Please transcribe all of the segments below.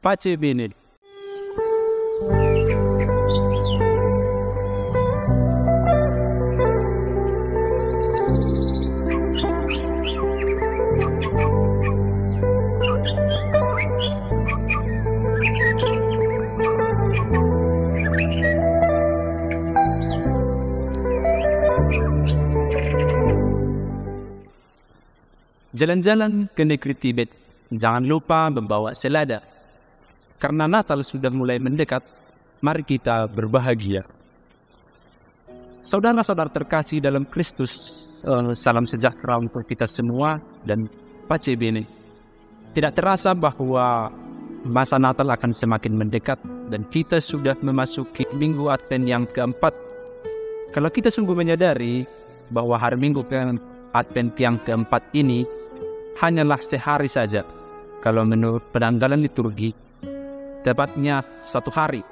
Pace bene. Jalan-jalan ke negeri Tibet, jangan lupa membawa selada. Karena Natal sudah mulai mendekat, mari kita berbahagia. Saudara-saudara terkasih dalam Kristus, salam sejahtera untuk kita semua dan pace bene. Tidak terasa bahwa masa Natal akan semakin mendekat dan kita sudah memasuki Minggu Advent yang keempat. Kalau kita sungguh menyadari bahwa hari Minggu Advent yang keempat ini hanyalah sehari saja. Kalau menurut penanggalan liturgi, tepatnya 1 hari.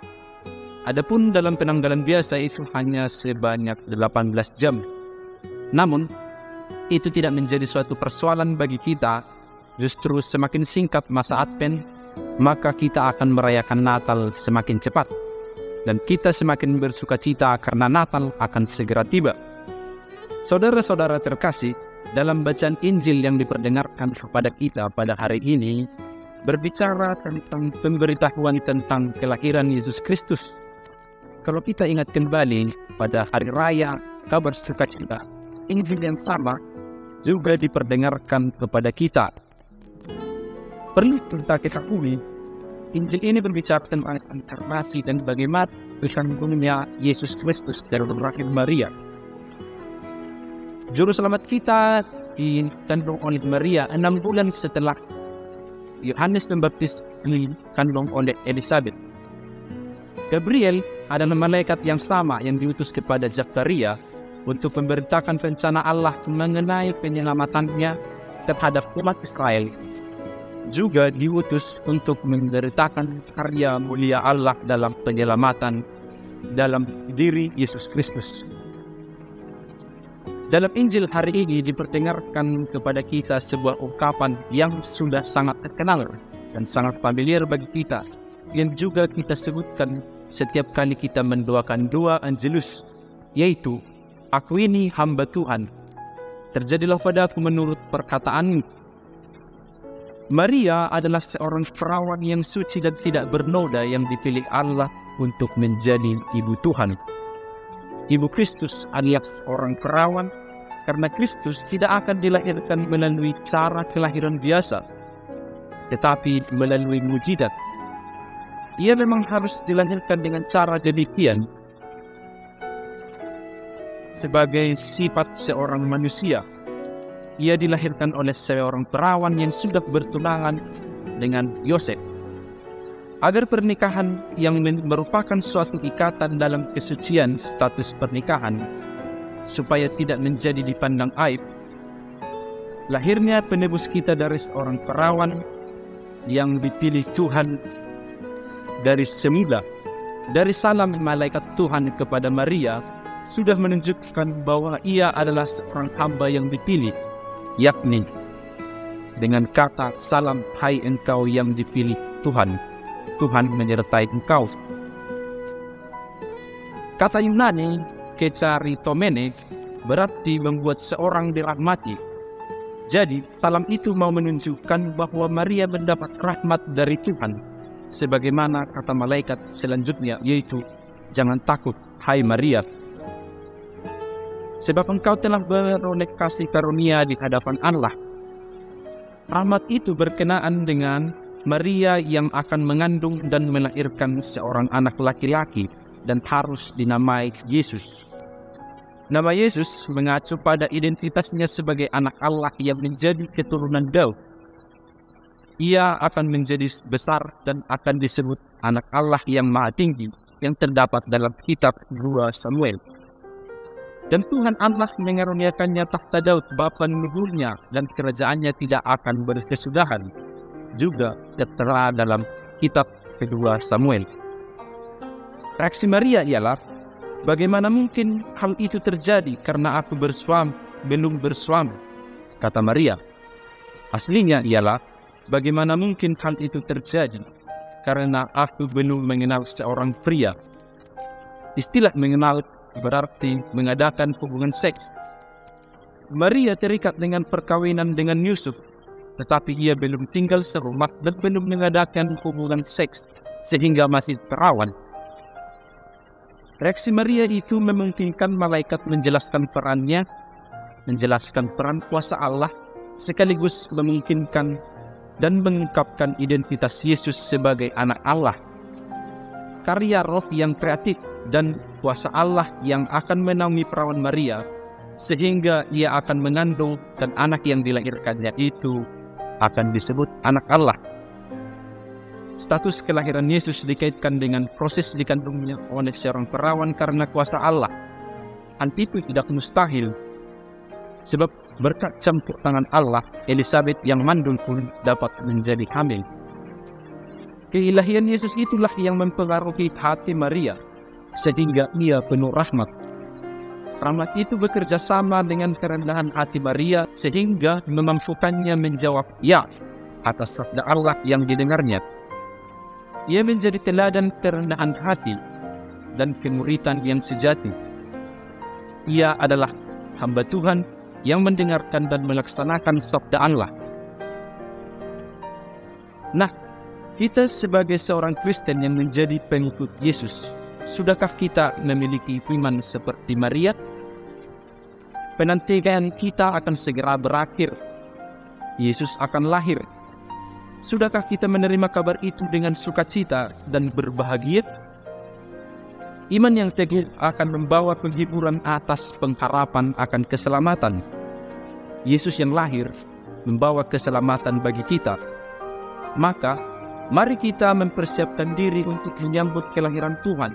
Adapun dalam penanggalan biasa itu hanya sebanyak 18 jam. Namun, itu tidak menjadi suatu persoalan bagi kita. Justru semakin singkat masa Advent, maka kita akan merayakan Natal semakin cepat. Dan kita semakin bersukacita karena Natal akan segera tiba. Saudara-saudara terkasih, dalam bacaan Injil yang diperdengarkan kepada kita pada hari ini, berbicara tentang pemberitahuan tentang kelahiran Yesus Kristus. Kalau kita ingat kembali pada hari raya kabar sukacita, Injil yang sama juga diperdengarkan kepada kita. Perlu kita ketahui, Injil ini berbicara tentang inkarnasi dan bagaimana bersambungnya Yesus Kristus dari rahim Maria. Juru selamat kita dikandung oleh Maria 6 bulan setelah Yohanes Pembaptis dikandung oleh Elisabet. Gabriel adalah malaikat yang sama yang diutus kepada Zakaria untuk memberitakan rencana Allah mengenai penyelamatannya terhadap umat Israel. Juga diutus untuk memberitakan karya mulia Allah dalam penyelamatan dalam diri Yesus Kristus. Dalam Injil hari ini diperdengarkan kepada kita sebuah ungkapan yang sudah sangat terkenal dan sangat familiar bagi kita, yang juga kita sebutkan setiap kali kita mendoakan doa Angelus, yaitu, "Aku ini hamba Tuhan, terjadilah padaku menurut perkataanmu." Maria adalah seorang perawan yang suci dan tidak bernoda yang dipilih Allah untuk menjadi ibu Tuhan. Ibu Kristus alias seorang perawan, karena Kristus tidak akan dilahirkan melalui cara kelahiran biasa, tetapi melalui mujizat. Ia memang harus dilahirkan dengan cara demikian sebagai sifat seorang manusia. Ia dilahirkan oleh seorang perawan yang sudah bertunangan dengan Yosef. Agar pernikahan yang merupakan suatu ikatan dalam kesucian status pernikahan, supaya tidak menjadi dipandang aib, lahirnya penebus kita dari seorang perawan yang dipilih Tuhan dari semula. Dari salam malaikat Tuhan kepada Maria sudah menunjukkan bahwa ia adalah seorang hamba yang dipilih, yakni dengan kata, "Salam hai engkau yang dipilih Tuhan, Tuhan menyertai engkau." Kata Yunani kecharitomene berarti membuat seorang dirahmati. Jadi salam itu mau menunjukkan bahwa Maria mendapat rahmat dari Tuhan, sebagaimana kata malaikat selanjutnya, yaitu, "Jangan takut, hai Maria, sebab engkau telah beroleh kasih karunia di hadapan Allah." Rahmat itu berkenaan dengan Maria yang akan mengandung dan melahirkan seorang anak laki-laki dan harus dinamai Yesus. Nama Yesus mengacu pada identitasnya sebagai anak Allah yang menjadi keturunan Daud. Ia akan menjadi besar dan akan disebut anak Allah yang Maha Tinggi yang terdapat dalam kitab 2 Samuel. Dan Tuhan Allah mengaruniakannya tahta Daud bapa leluhurnya, dan kerajaannya tidak akan berkesudahan. Juga tertera dalam kitab kedua Samuel. Reaksi Maria ialah, "Bagaimana mungkin hal itu terjadi karena aku belum bersuami?" Kata Maria. Aslinya ialah, "Bagaimana mungkin hal itu terjadi karena aku belum mengenal seorang pria. Istilah mengenal berarti mengadakan hubungan seks. Maria terikat dengan perkawinan dengan Yusuf, tetapi ia belum tinggal serumah dan belum mengadakan hubungan seks, sehingga masih perawan. Reaksi Maria itu memungkinkan malaikat menjelaskan perannya, menjelaskan peran kuasa Allah, sekaligus memungkinkan dan mengungkapkan identitas Yesus sebagai anak Allah. Karya roh yang kreatif dan kuasa Allah yang akan menaungi perawan Maria, sehingga ia akan mengandung dan anak yang dilahirkannya itu akan disebut anak Allah. Status kelahiran Yesus dikaitkan dengan proses dikandungnya oleh seorang perawan karena kuasa Allah. Hal itu tidak mustahil, sebab berkat campur tangan Allah, Elizabeth yang mandul pun dapat menjadi hamil. Keilahian Yesus itulah yang mempengaruhi hati Maria, sehingga ia penuh rahmat. Rahmat itu bekerja sama dengan kerendahan hati Maria, sehingga memampukannya menjawab ya atas sabda Allah yang didengarnya. Ia menjadi teladan kerendahan hati dan kemuritan yang sejati. Ia adalah hamba Tuhan yang mendengarkan dan melaksanakan sabda Allah. Nah, kita sebagai seorang Kristen yang menjadi pengikut Yesus, sudahkah kita memiliki iman seperti Maria? Penantian kita akan segera berakhir. Yesus akan lahir. Sudahkah kita menerima kabar itu dengan sukacita dan berbahagia? Iman yang teguh akan membawa penghiburan atas pengharapan akan keselamatan. Yesus yang lahir membawa keselamatan bagi kita. Maka, mari kita mempersiapkan diri untuk menyambut kelahiran Tuhan.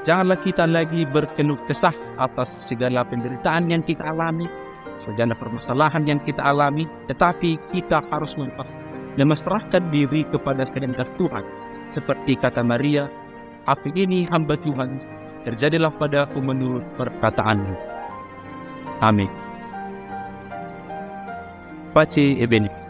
Janganlah kita lagi berkeluh kesah atas segala penderitaan yang kita alami, segala permasalahan yang kita alami, tetapi kita harus memasrahkan diri kepada kehendak Tuhan. Seperti kata Maria, "Aku ini hamba Tuhan, terjadilah padaku menurut perkataanmu." Amin. Pace e bene.